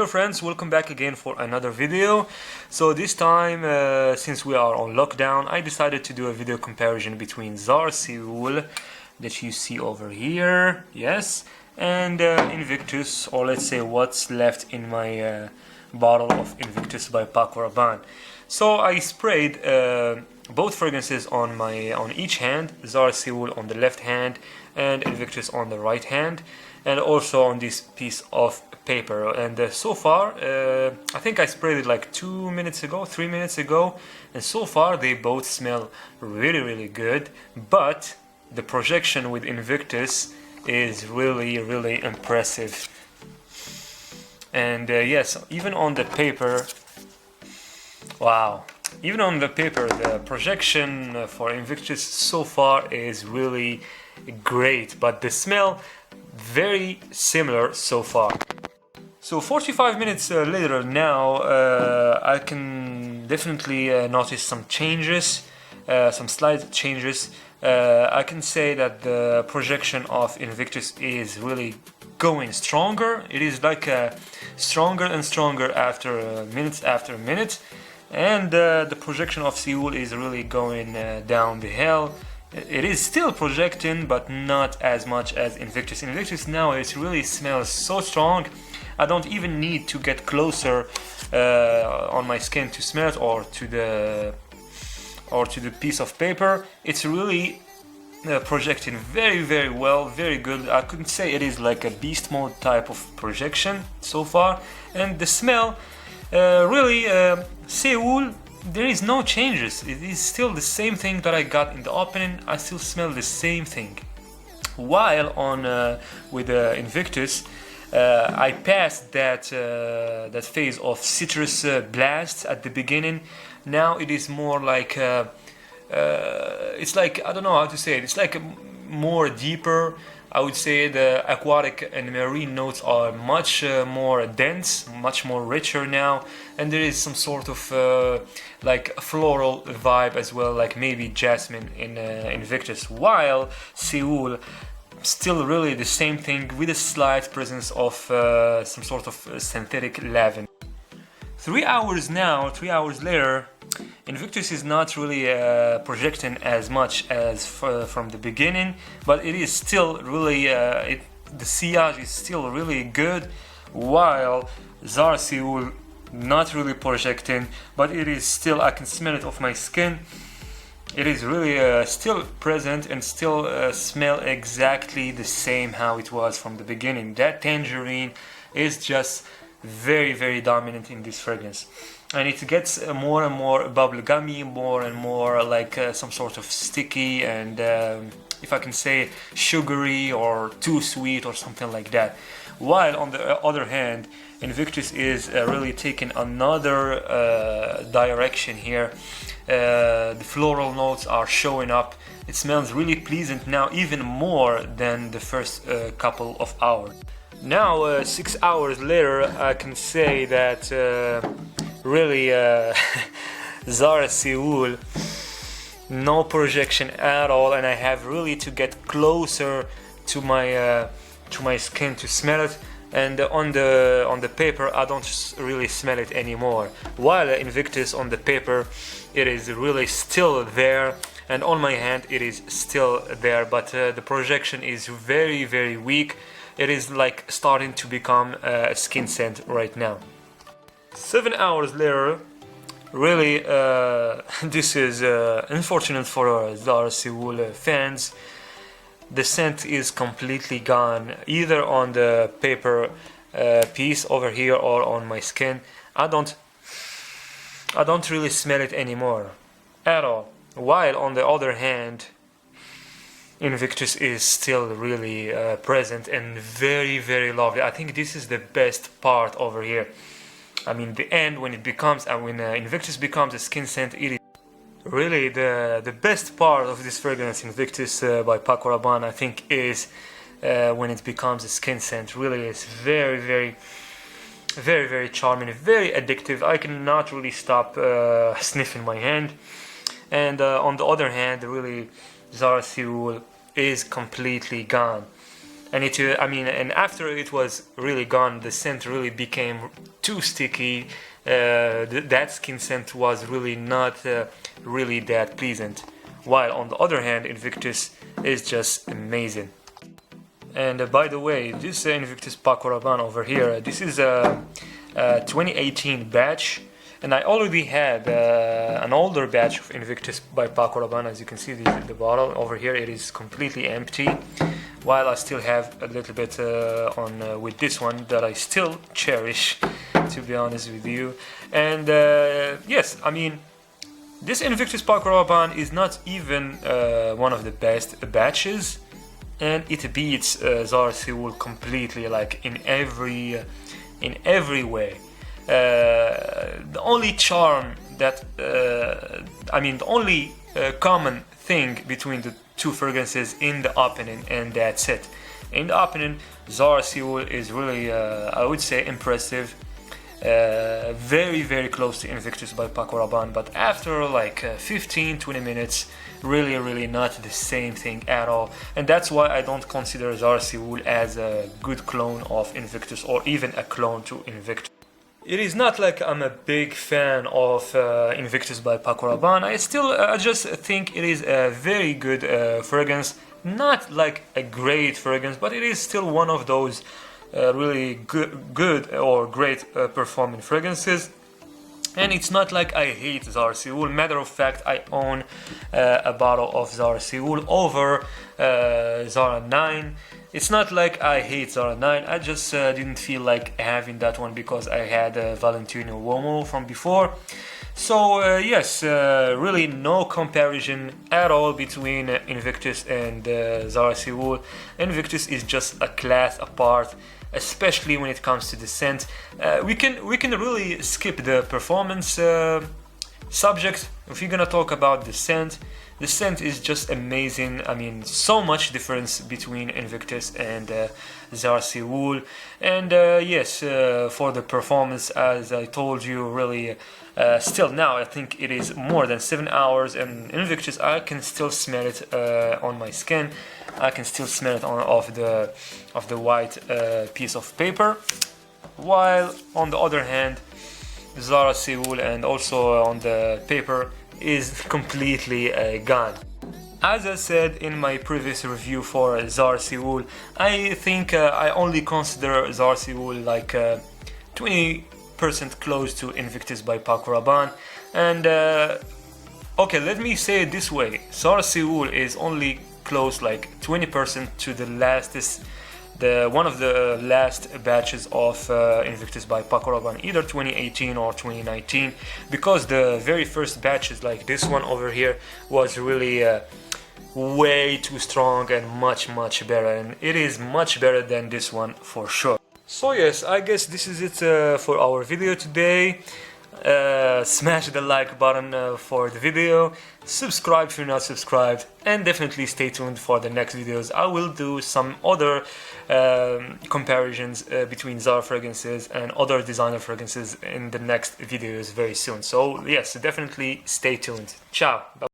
Hello friends, welcome back again for another video. So this time, since we are on lockdown, I decided to do a video comparison between ZARA SEOUL that you see over here, yes, and INVICTUS, or let's say what's left in my bottle of INVICTUS by Paco Rabanne. So I sprayed both fragrances on each hand, ZARA SEOUL on the left hand and INVICTUS on the right hand, and also on this piece of paper. And so far, I think I sprayed it like 3 minutes ago, and so far they both smell really good, but the projection with INVICTUS is really impressive. And yes, even on the paper, wow, even on the paper, the projection for INVICTUS so far is really great, but the smell very similar so far. So 45 minutes later now, I can definitely notice some changes, some slight changes. I can say that the projection of INVICTUS is really going stronger. It is like stronger and stronger after minute, and the projection of SEOUL is really going down the hill. It is still projecting, but not as much as INVICTUS. INVICTUS now, it really smells so strong. I don't even need to get closer on my skin to smell it, or to the piece of paper. It's really projecting very well, very good. I couldn't say it is like a beast mode type of projection so far. And the smell, really, SEOUL, there is no changes. It is still the same thing that I got in the opening. I still smell the same thing. While on with INVICTUS, I passed that phase of citrus blast at the beginning. Now it is more like it's like, I don't know how to say it. It's like more deeper. I would say the aquatic and marine notes are much more dense, much more richer now, and there is some sort of like floral vibe as well, like maybe jasmine in INVICTUS. While SEOUL, still really the same thing with a slight presence of some sort of synthetic lavender. 3 hours later, INVICTUS is not really projecting as much as from the beginning, but it is still really, the sillage is still really good, while ZARA SEOUL not really projecting, but it is still, I can smell it off my skin. It is really still present and still smell exactly the same how it was from the beginning. That tangerine is just very dominant in this fragrance, and it gets more and more bubblegummy, more and more like some sort of sticky and if I can say sugary or too sweet or something like that. While on the other hand, INVICTUS is really taking another direction here. The floral notes are showing up. It smells really pleasant now, even more than the first couple of hours. Now 6 hours later, I can say that really ZARA SEOUL, no projection at all, and I have really to get closer to my skin to smell it. And on the paper, I don't really smell it anymore. While INVICTUS on the paper, it is really still there, and on my hand it is still there, but the projection is very weak. It is like starting to become a skin scent right now. 7 hours later, really this is unfortunate for ZARA SEOUL fans. The scent is completely gone, either on the paper piece over here or on my skin. I don't really smell it anymore at all. While on the other hand, INVICTUS is still really present and very lovely. I think this is the best part over here. I mean, the end, when it becomes, when INVICTUS becomes a skin scent, it is really the best part of this fragrance, INVICTUS by Paco Rabanne, I think, is when it becomes a skin scent. Really, it's very charming, very addictive. I cannot really stop sniffing my hand. And on the other hand, really, ZARA SEOUL is completely gone. and and after it was really gone, the scent really became too sticky. That skin scent was really not really that pleasant. While on the other hand, Invictus is just amazing. And by the way, this Invictus Paco Rabanne over here, this is a 2018 batch, and I already had an older batch of Invictus by Paco Rabanne. As you can see, the bottle over here, it is completely empty, while I still have a little bit with this one that I still cherish, to be honest with you. And yes, I mean, this Invictus Paco Rabanne is not even one of the best batches, and it beats ZARA SEOUL completely, like in every way. The only charm that the only common thing between the two fragrances in the opening, and that's it. In the opening, ZARA SEOUL is really, I would say, impressive. Very, very close to Invictus by Paco Rabanne, but after like 15-20 minutes, really not the same thing at all. And that's why I don't consider ZARA SEOUL as a good clone of Invictus, or even a clone to Invictus. It is not like I'm a big fan of Invictus by Paco Rabanne. I just think it is a very good fragrance. Not like a great fragrance, but it is still one of those really good or great performing fragrances. And it's not like I hate ZARA SEOUL. Matter of fact, I own a bottle of ZARA SEOUL over ZARA 9. It's not like I hate ZARA 9, I just didn't feel like having that one because I had Valentino Uomo from before. So yes, really no comparison at all between Invictus and ZARA SEOUL. Invictus is just a class apart, especially when it comes to the scent. We can really skip the performance subject. If you're gonna talk about the scent is just amazing. I mean, so much difference between Invictus and ZARA SEOUL. And yes, for the performance, as I told you, really still now I think it is more than 7 hours, and Invictus, I can still smell it on my skin. I can still smell it off the white piece of paper, while on the other hand, ZARA SEOUL and also on the paper is completely gone. As I said in my previous review for ZARA SEOUL, I think I only consider ZARA SEOUL like 20% close to Invictus by Paco Rabanne. And okay, let me say it this way: ZARA SEOUL is only close like 20% to one of the last batches of Invictus by Paco Rabanne, either 2018 or 2019, because the very first batches, like this one over here, was really way too strong and much better, and it is much better than this one for sure. So yes, I guess this is it for our video today. Smash the like button for the video, subscribe if you're not subscribed, and definitely stay tuned for the next videos. I will do some other comparisons between ZARA fragrances and other designer fragrances in the next videos very soon. So yes, definitely stay tuned. Ciao. Bye.